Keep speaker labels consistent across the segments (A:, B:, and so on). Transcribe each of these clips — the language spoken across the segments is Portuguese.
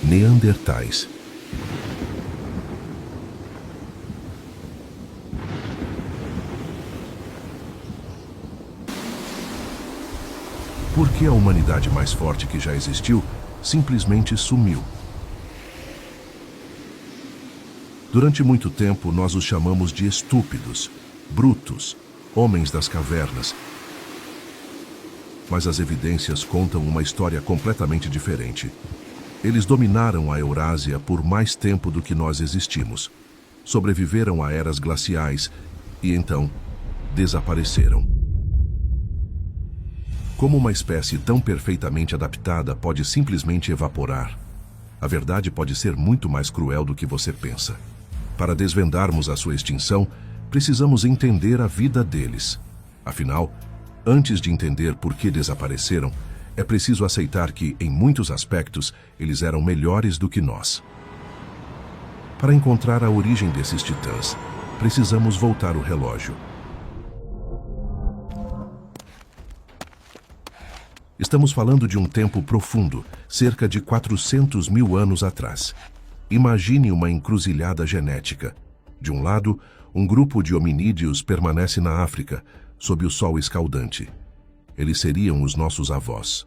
A: Neandertais. Por que a humanidade mais forte que já existiu simplesmente sumiu? Durante muito tempo, nós os chamamos de estúpidos, brutos, homens das cavernas. Mas as evidências contam uma história completamente diferente. Eles dominaram a Eurásia por mais tempo do que nós existimos. Sobreviveram a eras glaciais e, então, desapareceram. Como uma espécie tão perfeitamente adaptada pode simplesmente evaporar? A verdade pode ser muito mais cruel do que você pensa. Para desvendarmos a sua extinção, precisamos entender a vida deles. Afinal, antes de entender por que desapareceram, é preciso aceitar que, em muitos aspectos, eles eram melhores do que nós. Para encontrar a origem desses titãs, precisamos voltar o relógio. Estamos falando de um tempo profundo, cerca de 400 mil anos atrás. Imagine uma encruzilhada genética. De um lado, um grupo de hominídeos permanece na África, sob o sol escaldante. Eles seriam os nossos avós.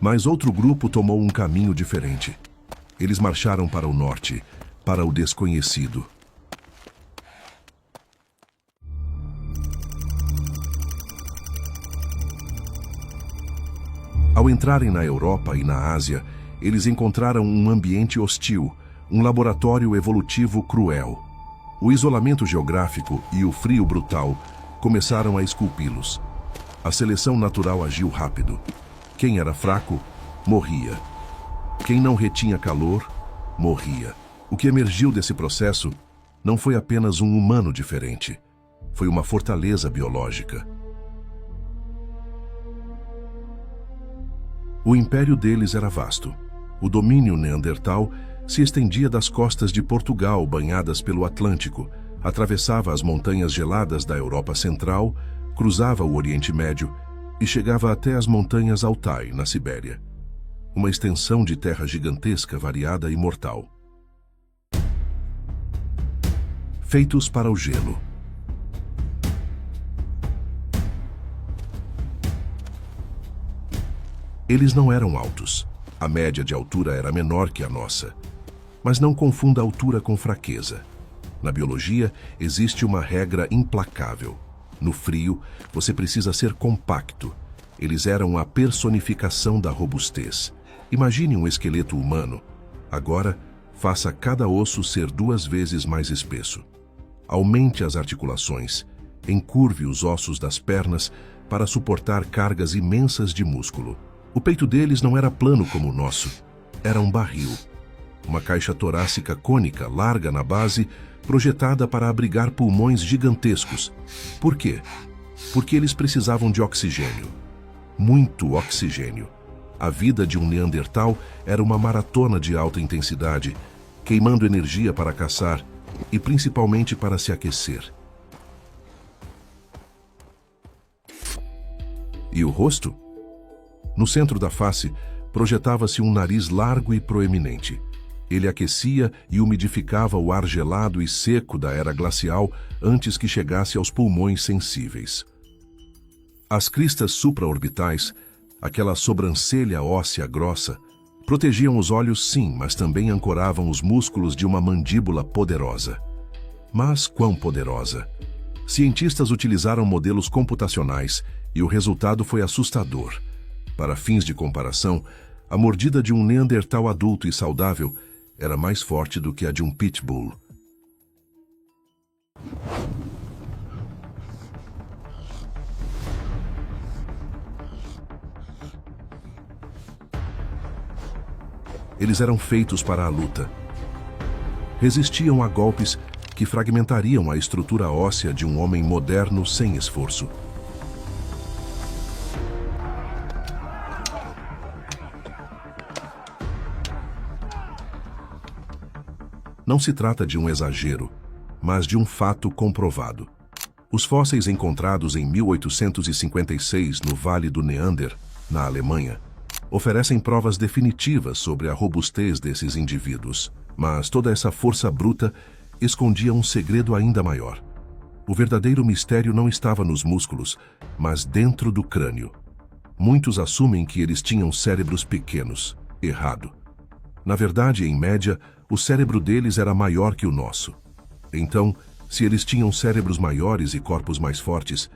A: Mas outro grupo tomou um caminho diferente. Eles marcharam para o norte, para o desconhecido. Ao entrarem na Europa e na Ásia, eles encontraram um ambiente hostil, um laboratório evolutivo cruel. O isolamento geográfico e o frio brutal começaram a esculpi-los. A seleção natural agiu rápido. Quem era fraco, morria. Quem não retinha calor, morria. O que emergiu desse processo não foi apenas um humano diferente. Foi uma fortaleza biológica. O império deles era vasto. O domínio neandertal se estendia das costas de Portugal, banhadas pelo Atlântico, atravessava as montanhas geladas da Europa Central, cruzava o Oriente Médio e chegava até as montanhas Altai, na Sibéria. Uma extensão de terra gigantesca, variada e mortal. Feitos para o gelo. Eles não eram altos. A média de altura era menor que a nossa. Mas não confunda altura com fraqueza. Na biologia, existe uma regra implacável. No frio, você precisa ser compacto. Eles eram a personificação da robustez. Imagine um esqueleto humano. Agora, faça cada osso ser 2 vezes mais espesso. Aumente as articulações. Encurve os ossos das pernas para suportar cargas imensas de músculo. O peito deles não era plano como o nosso. Era um barril. Uma caixa torácica cônica, larga na base, projetada para abrigar pulmões gigantescos. Por quê? Porque eles precisavam de oxigênio. Muito oxigênio. A vida de um neandertal era uma maratona de alta intensidade, queimando energia para caçar e principalmente para se aquecer. E o rosto? No centro da face, projetava-se um nariz largo e proeminente. Ele aquecia e umidificava o ar gelado e seco da era glacial antes que chegasse aos pulmões sensíveis. As cristas supraorbitais, aquela sobrancelha óssea grossa, protegiam os olhos sim, mas também ancoravam os músculos de uma mandíbula poderosa. Mas quão poderosa! Cientistas utilizaram modelos computacionais e o resultado foi assustador. Para fins de comparação, a mordida de um neandertal adulto e saudável era mais forte do que a de um pitbull. Eles eram feitos para a luta. Resistiam a golpes que fragmentariam a estrutura óssea de um homem moderno sem esforço. Não se trata de um exagero, mas de um fato comprovado. Os fósseis encontrados em 1856 no Vale do Neander, na Alemanha, oferecem provas definitivas sobre a robustez desses indivíduos. Mas toda essa força bruta escondia um segredo ainda maior. O verdadeiro mistério não estava nos músculos, mas dentro do crânio. Muitos assumem que eles tinham cérebros pequenos. Errado. Na verdade, em média, o cérebro deles era maior que o nosso. Então, se eles tinham cérebros maiores e corpos mais fortes,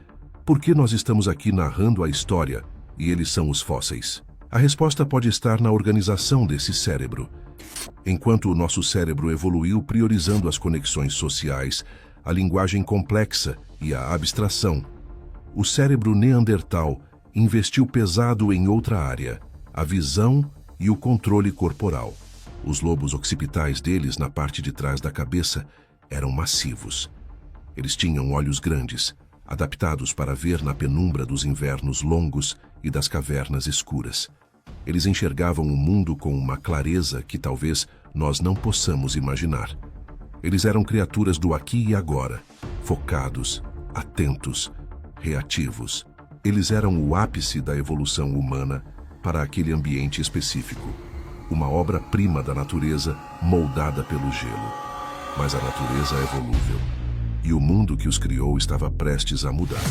A: por que nós estamos aqui narrando a história e eles são os fósseis? A resposta pode estar na organização desse cérebro. Enquanto o nosso cérebro evoluiu priorizando as conexões sociais, a linguagem complexa e a abstração, o cérebro neandertal investiu pesado em outra área, a visão e o controle corporal. Os lobos occipitais deles, na parte de trás da cabeça, eram massivos. Eles tinham olhos grandes, adaptados para ver na penumbra dos invernos longos e das cavernas escuras. Eles enxergavam o mundo com uma clareza que talvez nós não possamos imaginar. Eles eram criaturas do aqui e agora, focados, atentos, reativos. Eles eram o ápice da evolução humana para aquele ambiente específico. Uma obra-prima da natureza moldada pelo gelo. Mas a natureza é volúvel, e o mundo que os criou estava prestes a mudar.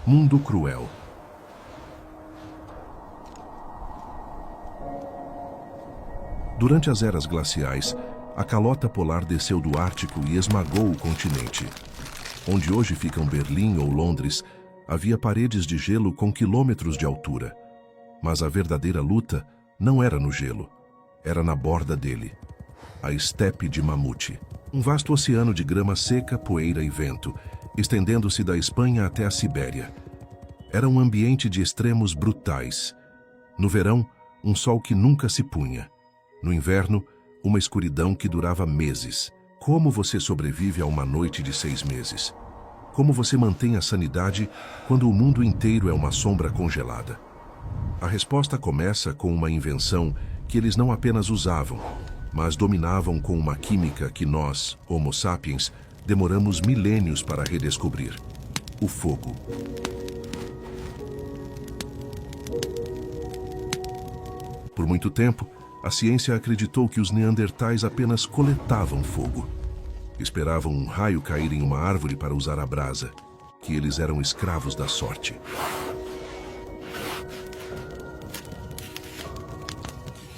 A: Mundo cruel. Durante as eras glaciais, a calota polar desceu do Ártico e esmagou o continente. Onde hoje ficam Berlim ou Londres, havia paredes de gelo com quilômetros de altura. Mas a verdadeira luta não era no gelo, era na borda dele. A estepe de Mamute. Um vasto oceano de grama seca, poeira e vento, estendendo-se da Espanha até a Sibéria. Era um ambiente de extremos brutais. No verão, um sol que nunca se punha. No inverno, uma escuridão que durava meses. Como você sobrevive a uma noite de 6 meses? Como você mantém a sanidade quando o mundo inteiro é uma sombra congelada? A resposta começa com uma invenção que eles não apenas usavam, mas dominavam com uma química que nós, Homo sapiens, demoramos milênios para redescobrir: o fogo. Por muito tempo, a ciência acreditou que os neandertais apenas coletavam fogo. Esperavam um raio cair em uma árvore para usar a brasa, que eles eram escravos da sorte.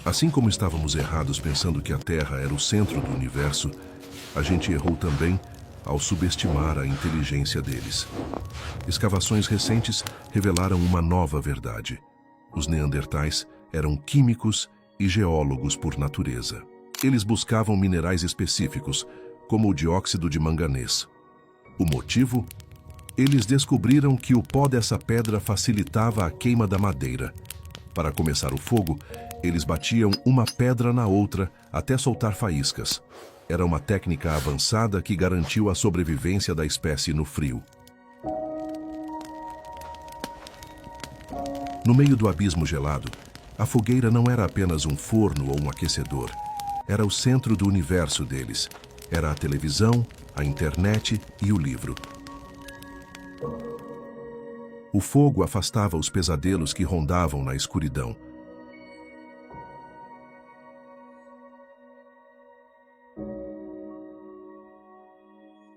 A: Assim como estávamos errados pensando que a Terra era o centro do universo, a gente errou também ao subestimar a inteligência deles. Escavações recentes revelaram uma nova verdade. Os neandertais eram químicos e geólogos por natureza. Eles buscavam minerais específicos, como o dióxido de manganês. O motivo? Eles descobriram que o pó dessa pedra facilitava a queima da madeira. Para começar o fogo, eles batiam uma pedra na outra até soltar faíscas. Era uma técnica avançada que garantiu a sobrevivência da espécie no frio. No meio do abismo gelado, a fogueira não era apenas um forno ou um aquecedor. Era o centro do universo deles. Era a televisão, a internet e o livro. O fogo afastava os pesadelos que rondavam na escuridão.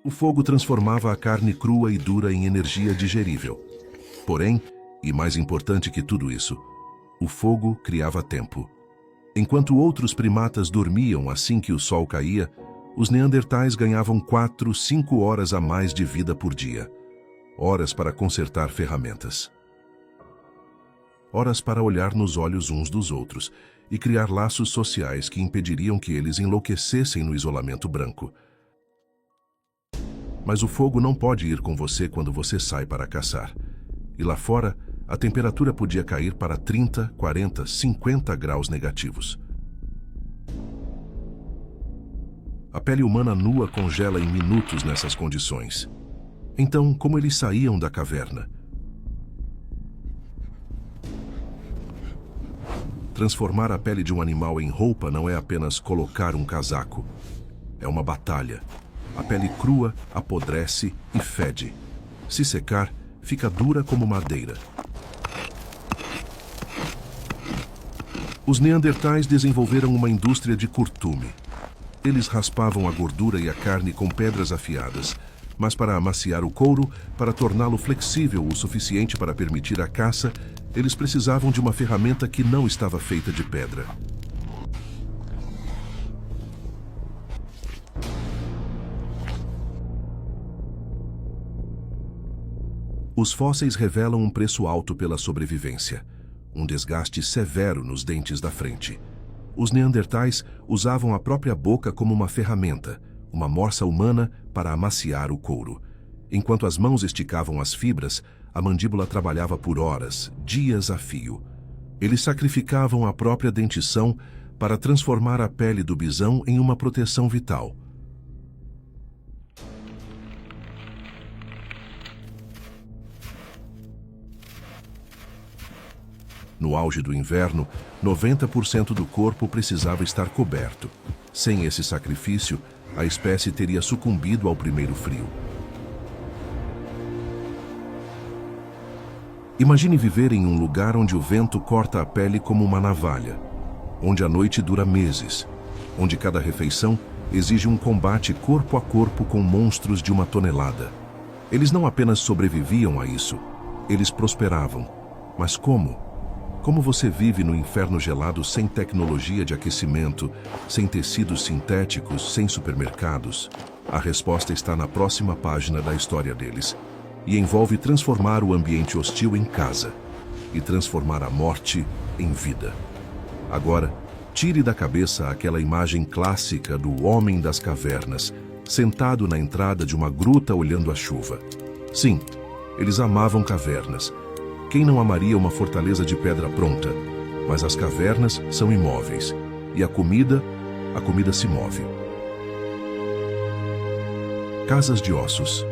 A: O fogo transformava a carne crua e dura em energia digerível. Porém, e mais importante que tudo isso, o fogo criava tempo. Enquanto outros primatas dormiam assim que o sol caía, os neandertais ganhavam 4, 5 horas a mais de vida por dia. Horas para consertar ferramentas. Horas para olhar nos olhos uns dos outros e criar laços sociais que impediriam que eles enlouquecessem no isolamento branco. Mas o fogo não pode ir com você quando você sai para caçar. E lá fora, a temperatura podia cair para 30, 40, 50 graus negativos. A pele humana nua congela em minutos nessas condições. Então, como eles saíam da caverna? Transformar a pele de um animal em roupa não é apenas colocar um casaco. É uma batalha. A pele crua apodrece e fede. Se secar, fica dura como madeira. Os neandertais desenvolveram uma indústria de curtume. Eles raspavam a gordura e a carne com pedras afiadas, mas para amaciar o couro, para torná-lo flexível o suficiente para permitir a caça, eles precisavam de uma ferramenta que não estava feita de pedra. Os fósseis revelam um preço alto pela sobrevivência, um desgaste severo nos dentes da frente. Os neandertais usavam a própria boca como uma ferramenta, uma morsa humana para amaciar o couro. Enquanto as mãos esticavam as fibras, a mandíbula trabalhava por horas, dias a fio. Eles sacrificavam a própria dentição para transformar a pele do bisão em uma proteção vital. No auge do inverno, 90% do corpo precisava estar coberto. Sem esse sacrifício, a espécie teria sucumbido ao primeiro frio. Imagine viver em um lugar onde o vento corta a pele como uma navalha, onde a noite dura meses, onde cada refeição exige um combate corpo a corpo com monstros de 1 tonelada. Eles não apenas sobreviviam a isso, eles prosperavam. Mas como? Como você vive no inferno gelado sem tecnologia de aquecimento, sem tecidos sintéticos, sem supermercados? A resposta está na próxima página da história deles. E envolve transformar o ambiente hostil em casa e transformar a morte em vida. Agora, tire da cabeça aquela imagem clássica do homem das cavernas, sentado na entrada de uma gruta olhando a chuva. Sim, eles amavam cavernas. Quem não amaria uma fortaleza de pedra pronta? Mas as cavernas são imóveis. E a comida se move. Casas de ossos.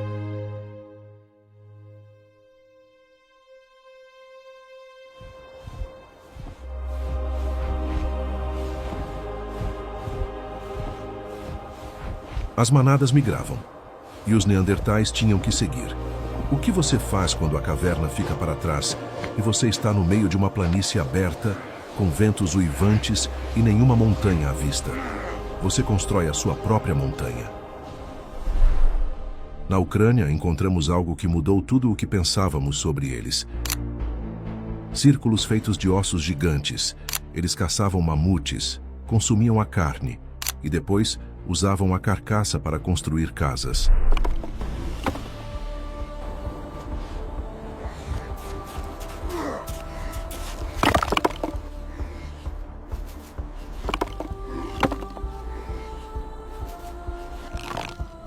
A: As manadas migravam. E os neandertais tinham que seguir. O que você faz quando a caverna fica para trás e você está no meio de uma planície aberta, com ventos uivantes e nenhuma montanha à vista? Você constrói a sua própria montanha. Na Ucrânia, encontramos algo que mudou tudo o que pensávamos sobre eles. Círculos feitos de ossos gigantes. Eles caçavam mamutes, consumiam a carne e depois usavam a carcaça para construir casas.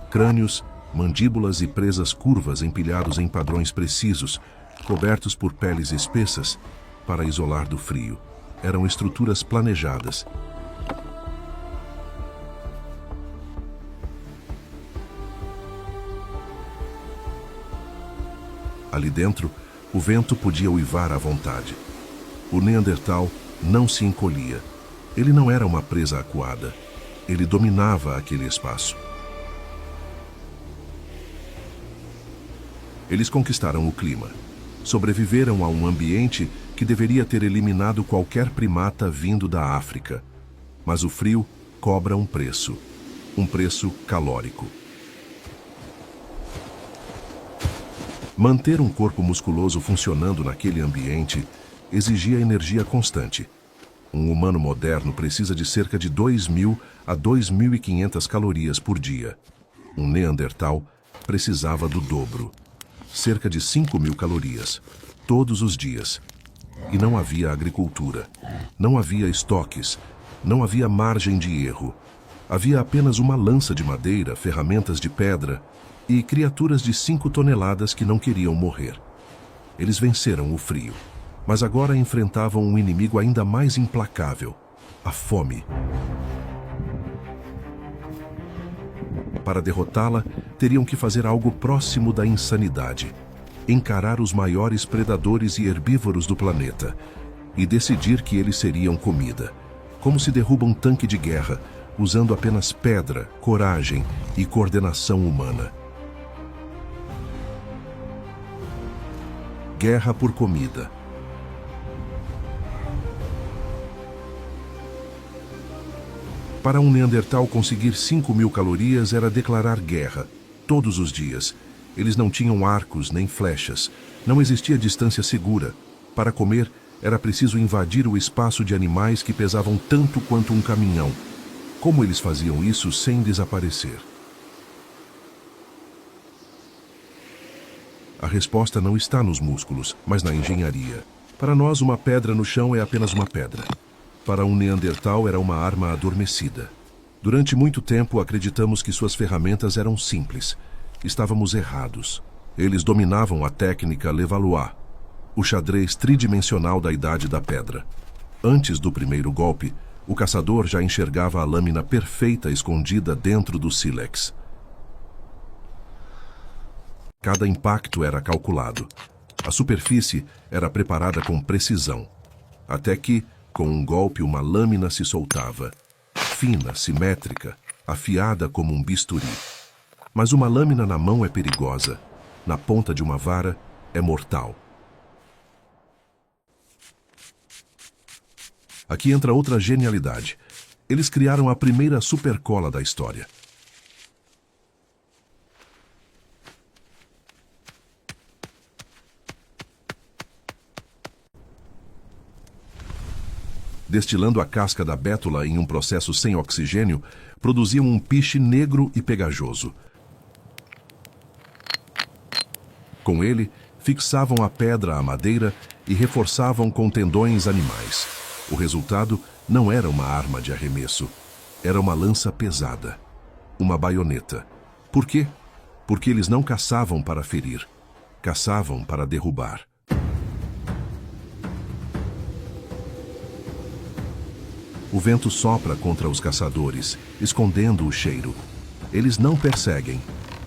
A: Crânios, mandíbulas e presas curvas empilhados em padrões precisos, cobertos por peles espessas, para isolar do frio. Eram estruturas planejadas. Ali dentro, o vento podia uivar à vontade. O Neandertal não se encolhia. Ele não era uma presa acuada. Ele dominava aquele espaço. Eles conquistaram o clima. Sobreviveram a um ambiente que deveria ter eliminado qualquer primata vindo da África. Mas o frio cobra um preço calórico. Manter um corpo musculoso funcionando naquele ambiente exigia energia constante. Um humano moderno precisa de cerca de 2.000 a 2.500 calorias por dia. Um Neandertal precisava do dobro. Cerca de 5.000 calorias, todos os dias. E não havia agricultura, não havia estoques, não havia margem de erro. Havia apenas uma lança de madeira, ferramentas de pedra e criaturas de 5 toneladas que não queriam morrer. Eles venceram o frio, mas agora enfrentavam um inimigo ainda mais implacável, a fome. Para derrotá-la, teriam que fazer algo próximo da insanidade. Encarar os maiores predadores e herbívoros do planeta e decidir que eles seriam comida. Como se derruba um tanque de guerra, usando apenas pedra, coragem e coordenação humana. Guerra por comida. Para um Neandertal conseguir 5.000 calorias era declarar guerra, todos os dias. Eles não tinham arcos nem flechas. Não existia distância segura. Para comer, era preciso invadir o espaço de animais que pesavam tanto quanto um caminhão. Como eles faziam isso sem desaparecer? A resposta não está nos músculos, mas na engenharia. Para nós, uma pedra no chão é apenas uma pedra. Para um Neandertal, era uma arma adormecida. Durante muito tempo, acreditamos que suas ferramentas eram simples. Estávamos errados. Eles dominavam a técnica Levallois, o xadrez tridimensional da Idade da Pedra. Antes do primeiro golpe, o caçador já enxergava a lâmina perfeita escondida dentro do sílex. Cada impacto era calculado. A superfície era preparada com precisão. Até que, com um golpe, uma lâmina se soltava. Fina, simétrica, afiada como um bisturi. Mas uma lâmina na mão é perigosa. Na ponta de uma vara, é mortal. Aqui entra outra genialidade. Eles criaram a primeira supercola da história. Destilando a casca da bétula em um processo sem oxigênio, produziam um piche negro e pegajoso. Com ele, fixavam a pedra à madeira e reforçavam com tendões animais. O resultado não era uma arma de arremesso, era uma lança pesada, uma baioneta. Por quê? Porque eles não caçavam para ferir, caçavam para derrubar. O vento sopra contra os caçadores, escondendo o cheiro. Eles não perseguem,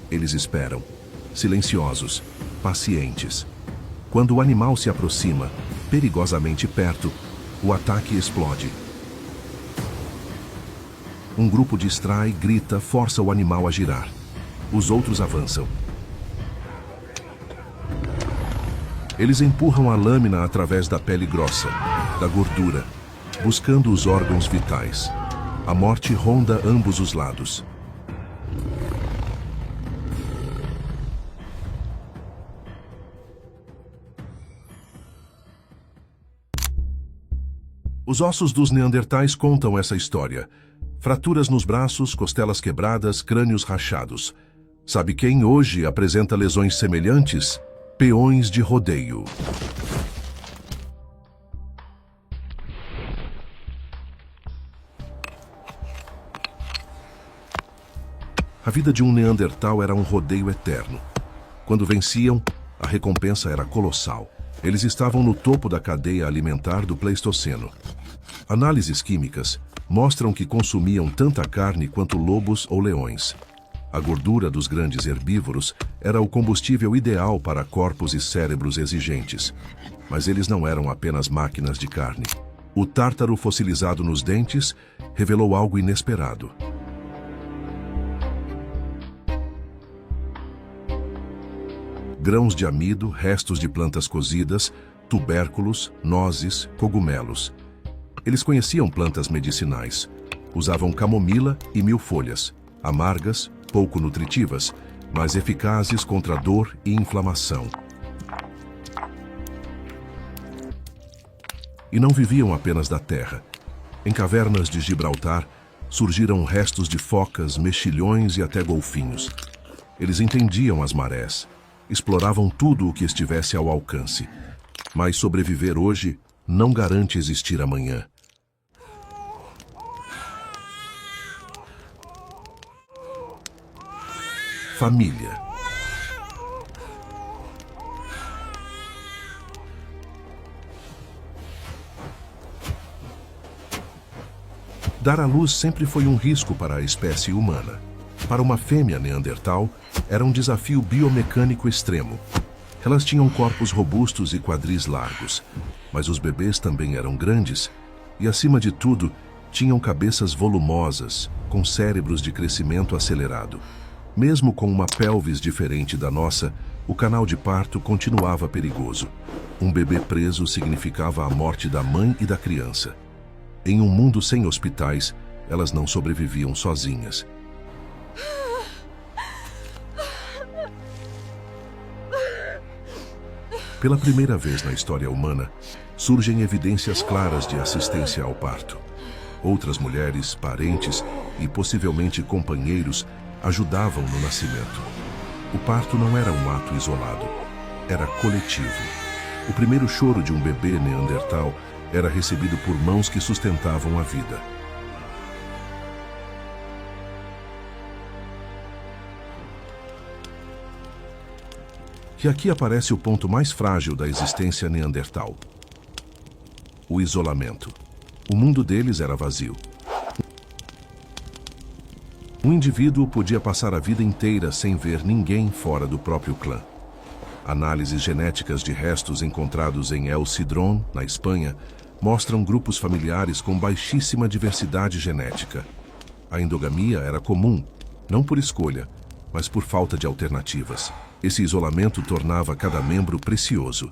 A: eles esperam, silenciosos, pacientes. Quando o animal se aproxima, perigosamente perto, o ataque explode. Um grupo distrai, grita, força o animal a girar. Os outros avançam. Eles empurram a lâmina através da pele grossa, da gordura, buscando os órgãos vitais. A morte ronda ambos os lados. Os ossos dos neandertais contam essa história. Fraturas nos braços, costelas quebradas, crânios rachados. Sabe quem hoje apresenta lesões semelhantes? Peões de rodeio. A vida de um neandertal era um rodeio eterno. Quando venciam, a recompensa era colossal. Eles estavam no topo da cadeia alimentar do Pleistoceno. Análises químicas mostram que consumiam tanta carne quanto lobos ou leões. A gordura dos grandes herbívoros era o combustível ideal para corpos e cérebros exigentes. Mas eles não eram apenas máquinas de carne. O tártaro fossilizado nos dentes revelou algo inesperado. Grãos de amido, restos de plantas cozidas, tubérculos, nozes, cogumelos. Eles conheciam plantas medicinais. Usavam camomila e milfolhas, amargas, pouco nutritivas, mas eficazes contra dor e inflamação. E não viviam apenas da terra. Em cavernas de Gibraltar, surgiram restos de focas, mexilhões e até golfinhos. Eles entendiam as marés. Exploravam tudo o que estivesse ao alcance. Mas sobreviver hoje não garante existir amanhã. Família. Dar à luz sempre foi um risco para a espécie humana. Para uma fêmea neandertal, era um desafio biomecânico extremo. Elas tinham corpos robustos e quadris largos, mas os bebês também eram grandes e, acima de tudo, tinham cabeças volumosas, com cérebros de crescimento acelerado. Mesmo com uma pelvis diferente da nossa, O canal de parto continuava perigoso. Um bebê preso significava a morte da mãe e da criança. Em um mundo sem hospitais, elas não sobreviviam sozinhas. Pela primeira vez na história humana, surgem evidências claras de assistência ao parto. Outras mulheres, parentes e possivelmente companheiros ajudavam no nascimento. O parto não era um ato isolado, era coletivo. O primeiro choro de um bebê neandertal era recebido por mãos que sustentavam a vida. E aqui aparece o ponto mais frágil da existência neandertal: o isolamento. O mundo deles era vazio. Um indivíduo podia passar a vida inteira sem ver ninguém fora do próprio clã. Análises genéticas de restos encontrados em El Cidrón, na Espanha, mostram grupos familiares com baixíssima diversidade genética. A endogamia era comum, não por escolha, mas por falta de alternativas. Esse isolamento tornava cada membro precioso.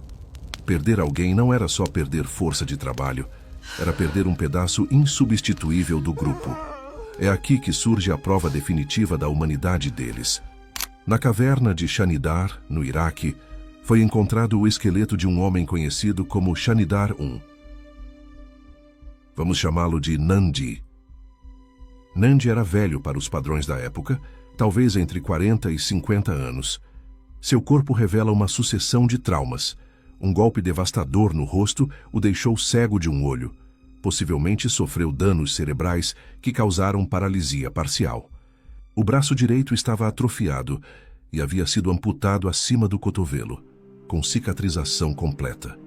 A: Perder alguém não era só perder força de trabalho, era perder um pedaço insubstituível do grupo. É aqui que surge a prova definitiva da humanidade deles. Na caverna de Shanidar, no Iraque, foi encontrado o esqueleto de um homem conhecido como Shanidar I. Vamos chamá-lo de Nandi. Nandi era velho para os padrões da época, talvez entre 40 e 50 anos. Seu corpo revela uma sucessão de traumas. Um golpe devastador no rosto o deixou cego de um olho. Possivelmente sofreu danos cerebrais que causaram paralisia parcial. O braço direito estava atrofiado e havia sido amputado acima do cotovelo, com cicatrização completa.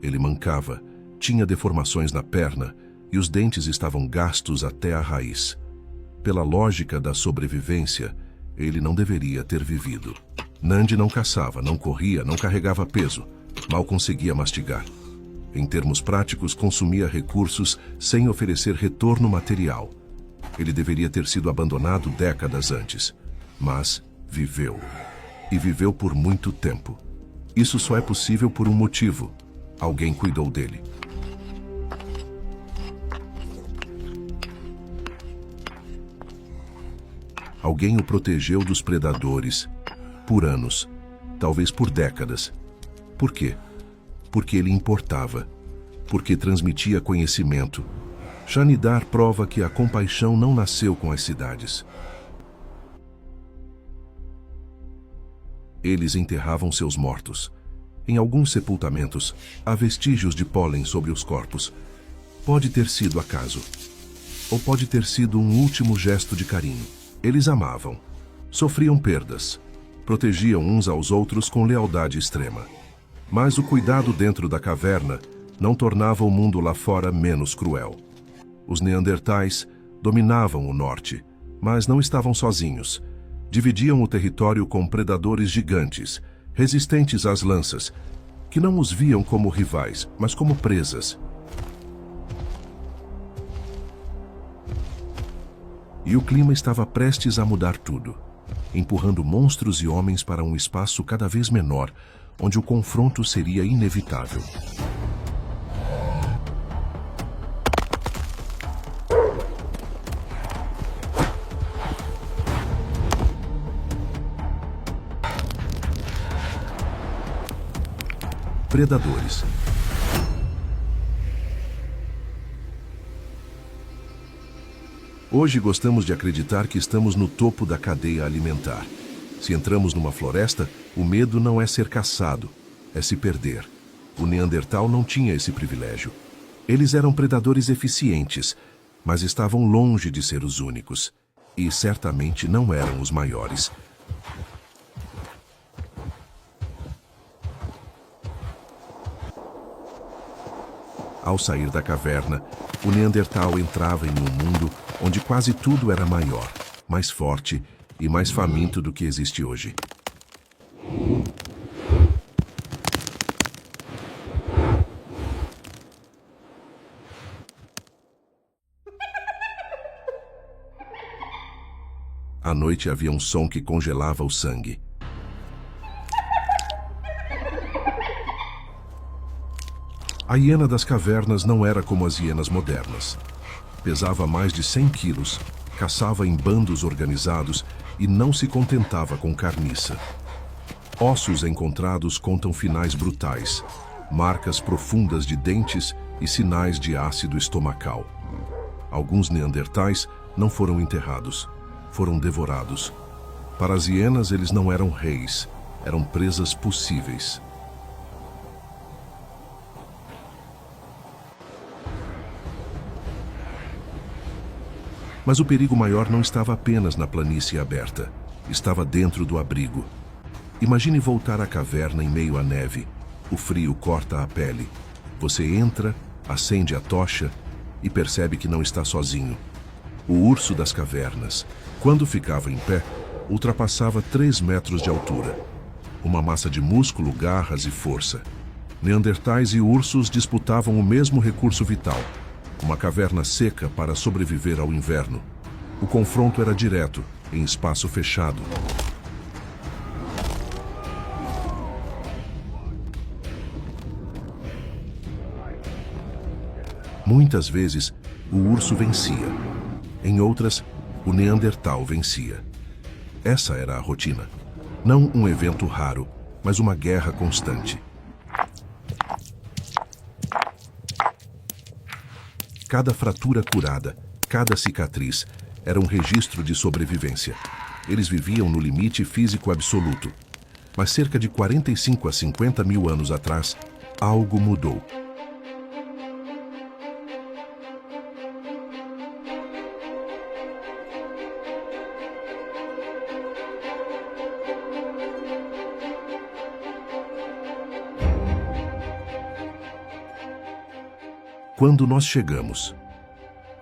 A: Ele mancava, tinha deformações na perna e os dentes estavam gastos até a raiz. Pela lógica da sobrevivência, ele não deveria ter vivido. Nandi não caçava, não corria, não carregava peso, mal conseguia mastigar. Em termos práticos, consumia recursos sem oferecer retorno material. Ele deveria ter sido abandonado décadas antes, mas viveu. E viveu por muito tempo. Isso só é possível por um motivo: alguém cuidou dele. Alguém o protegeu dos predadores, por anos, talvez por décadas. Por quê? Porque ele importava, porque transmitia conhecimento. Shanidar prova que a compaixão não nasceu com as cidades. Eles enterravam seus mortos. Em alguns sepultamentos, há vestígios de pólen sobre os corpos. Pode ter sido acaso, ou pode ter sido um último gesto de carinho. Eles amavam, sofriam perdas, protegiam uns aos outros com lealdade extrema. Mas o cuidado dentro da caverna não tornava o mundo lá fora menos cruel. Os neandertais dominavam o norte, mas não estavam sozinhos. Dividiam o território com predadores gigantes, resistentes às lanças, que não os viam como rivais, mas como presas. E o clima estava prestes a mudar tudo, empurrando monstros e homens para um espaço cada vez menor, onde o confronto seria inevitável. Predadores. Hoje gostamos de acreditar que estamos no topo da cadeia alimentar. Se entramos numa floresta, o medo não é ser caçado, é se perder. O Neandertal não tinha esse privilégio. Eles eram predadores eficientes, mas estavam longe de ser os únicos. E certamente não eram os maiores. Ao sair da caverna, o Neandertal entrava em um mundo onde quase tudo era maior, mais forte e mais faminto do que existe hoje. À noite havia um som que congelava o sangue. A hiena das cavernas não era como as hienas modernas. Pesava mais de 100 quilos, caçava em bandos organizados e não se contentava com carniça. Ossos encontrados contam finais brutais, marcas profundas de dentes e sinais de ácido estomacal. Alguns neandertais não foram enterrados, foram devorados. Para as hienas, eles não eram reis, eram presas possíveis. Mas o perigo maior não estava apenas na planície aberta, estava dentro do abrigo. Imagine voltar à caverna em meio à neve. O frio corta a pele. Você entra, acende a tocha e percebe que não está sozinho. O urso das cavernas, quando ficava em pé, ultrapassava 3 metros de altura. Uma massa de músculo, garras e força. Neandertais e ursos disputavam o mesmo recurso vital. Uma caverna seca para sobreviver ao inverno. O confronto era direto, em espaço fechado. Muitas vezes, o urso vencia. Em outras, o neandertal vencia. Essa era a rotina. Não um evento raro, mas uma guerra constante. Cada fratura curada, cada cicatriz, era um registro de sobrevivência. Eles viviam no limite físico absoluto. Mas cerca de 45 a 50 mil anos atrás, algo mudou. Quando nós chegamos,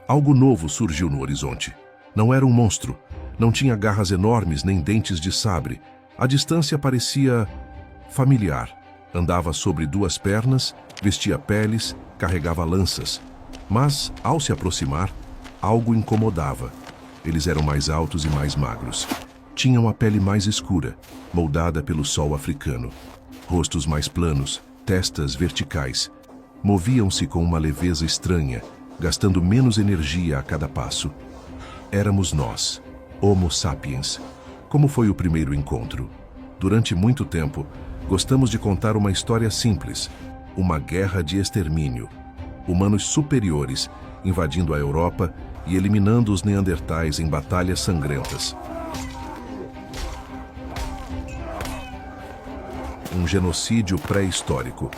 A: algo novo surgiu no horizonte. Não era um monstro, não tinha garras enormes nem dentes de sabre. A distância parecia familiar. Andava sobre 2 pernas, vestia peles, carregava lanças. Mas, ao se aproximar, algo incomodava. Eles eram mais altos e mais magros. Tinham a pele mais escura, moldada pelo sol africano. Rostos mais planos, testas verticais. Moviam-se com uma leveza estranha, gastando menos energia a cada passo. Éramos nós, Homo sapiens. Como foi o primeiro encontro? Durante muito tempo, gostamos de contar uma história simples, uma guerra de extermínio. Humanos superiores invadindo a Europa e eliminando os neandertais em batalhas sangrentas. Um genocídio pré-histórico.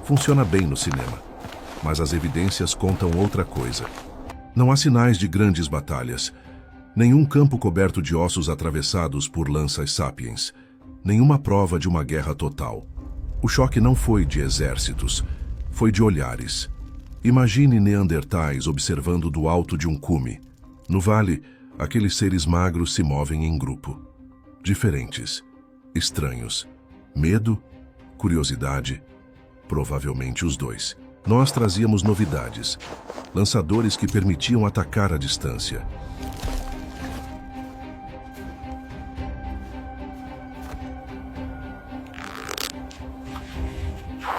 A: Funciona bem no cinema, mas as evidências contam outra coisa. Não há sinais de grandes batalhas, nenhum campo coberto de ossos atravessados por lanças sapiens, nenhuma prova de uma guerra total. O choque não foi de exércitos, foi de olhares. Imagine neandertais observando do alto de um cume. No vale, aqueles seres magros se movem em grupo. Diferentes, estranhos. Medo, curiosidade, provavelmente os dois. Nós trazíamos novidades, lançadores que permitiam atacar à distância.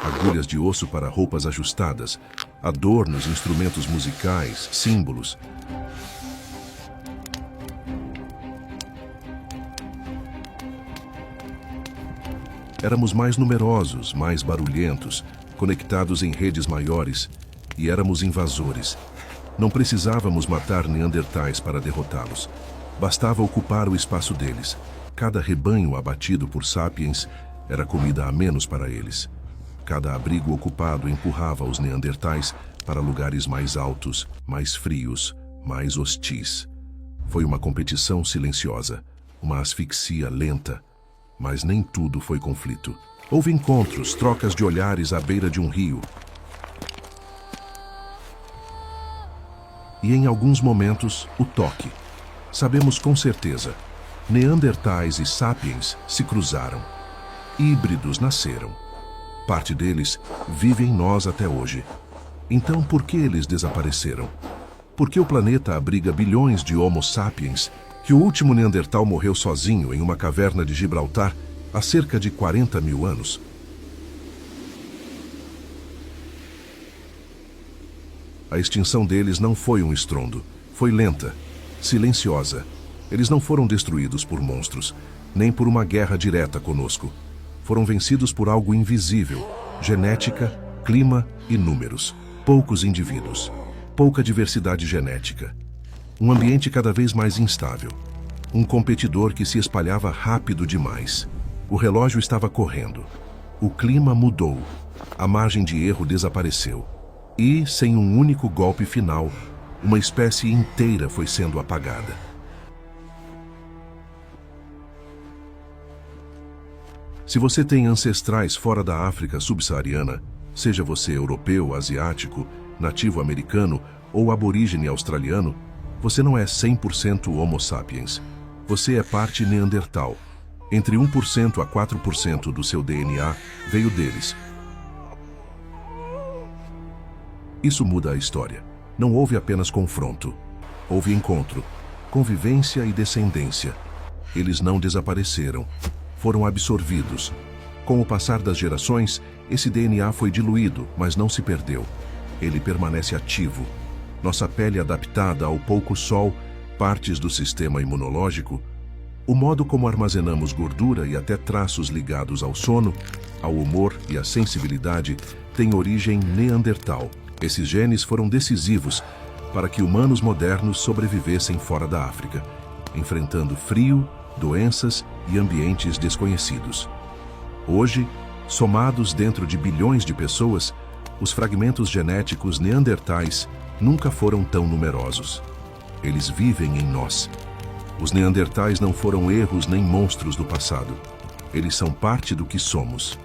A: Agulhas de osso para roupas ajustadas, adornos, instrumentos musicais, símbolos. Éramos mais numerosos, mais barulhentos, conectados em redes maiores, e éramos invasores. Não precisávamos matar neandertais para derrotá-los. Bastava ocupar o espaço deles. Cada rebanho abatido por sapiens era comida a menos para eles. Cada abrigo ocupado empurrava os neandertais para lugares mais altos, mais frios, mais hostis. Foi uma competição silenciosa, uma asfixia lenta. Mas nem tudo foi conflito. Houve encontros, trocas de olhares à beira de um rio. E em alguns momentos, o toque. Sabemos com certeza, neandertais e sapiens se cruzaram. Híbridos nasceram. Parte deles vive em nós até hoje. Então, por que eles desapareceram? Por que o planeta abriga bilhões de Homo sapiens? Que o último neandertal morreu sozinho em uma caverna de Gibraltar há cerca de 40 mil anos. A extinção deles não foi um estrondo, foi lenta, silenciosa. Eles não foram destruídos por monstros, nem por uma guerra direta conosco. Foram vencidos por algo invisível: genética, clima e números. Poucos indivíduos, pouca diversidade genética. Um ambiente cada vez mais instável. Um competidor que se espalhava rápido demais. O relógio estava correndo. O clima mudou. A margem de erro desapareceu. E, sem um único golpe final, uma espécie inteira foi sendo apagada. Se você tem ancestrais fora da África subsaariana, seja você europeu, asiático, nativo americano ou aborígene australiano, você não é 100% Homo sapiens. Você é parte Neandertal. Entre 1% a 4% do seu DNA veio deles. Isso muda a história. Não houve apenas confronto. Houve encontro, convivência e descendência. Eles não desapareceram. Foram absorvidos. Com o passar das gerações, esse DNA foi diluído, mas não se perdeu. Ele permanece ativo. Nossa pele adaptada ao pouco sol, partes do sistema imunológico, o modo como armazenamos gordura e até traços ligados ao sono, ao humor e à sensibilidade têm origem neandertal. Esses genes foram decisivos para que humanos modernos sobrevivessem fora da África, enfrentando frio, doenças e ambientes desconhecidos. Hoje, somados dentro de bilhões de pessoas, os fragmentos genéticos neandertais nunca foram tão numerosos. Eles vivem em nós. Os neandertais não foram erros nem monstros do passado. Eles são parte do que somos.